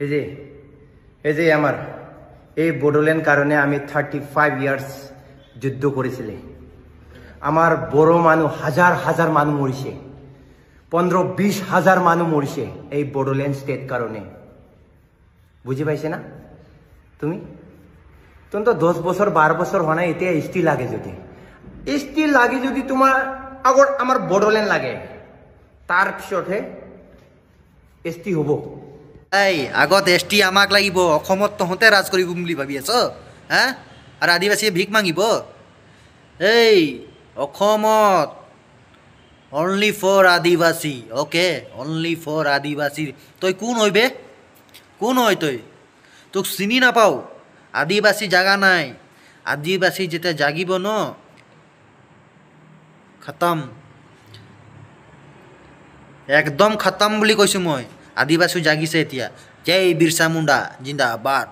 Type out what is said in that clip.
এই যে আমার এই বড়োল্যান্ড কারণে আমি 35 ইয়ার্স যুদ্ধ করেছিলে আমার বড় মানুষ হাজার হাজার মানুষ মরিছে 15-20 হাজার মানুষ মরিছে এই বড়োল্যান্ড স্টেট কারণে বুঝি পাইছে না তুমি তুমি তো 10 বছর 12 বছর হয় এতিয়া এসটি লাগে যদি তোমার আগর আমার বড়োল্যান্ড লাগে তার পিছতহে এসটি হব এই আগত এসটি আমাক লাগিব অসমত তহঁতে ৰাজ কৰিব বুলি ভাবি আছ হা আৰু আদিবাসীয়ে ভিক মাগিব এই অসমত অনলি ফৰ আদিবাসী ওকে অনলি ফৰ আদিবাসী তই কোন হইবে কোন হয় তই তোক চিনি নাপাও আদিবাসী জাগা নাই আদিবাসী যেতিয়া জাগিব ন খতম একদম খতম বুলি কৈছো মই আদিবাসী জাগিছে এতিয়া জয় বিৰছা মুণ্ডা জিন্দাবাদ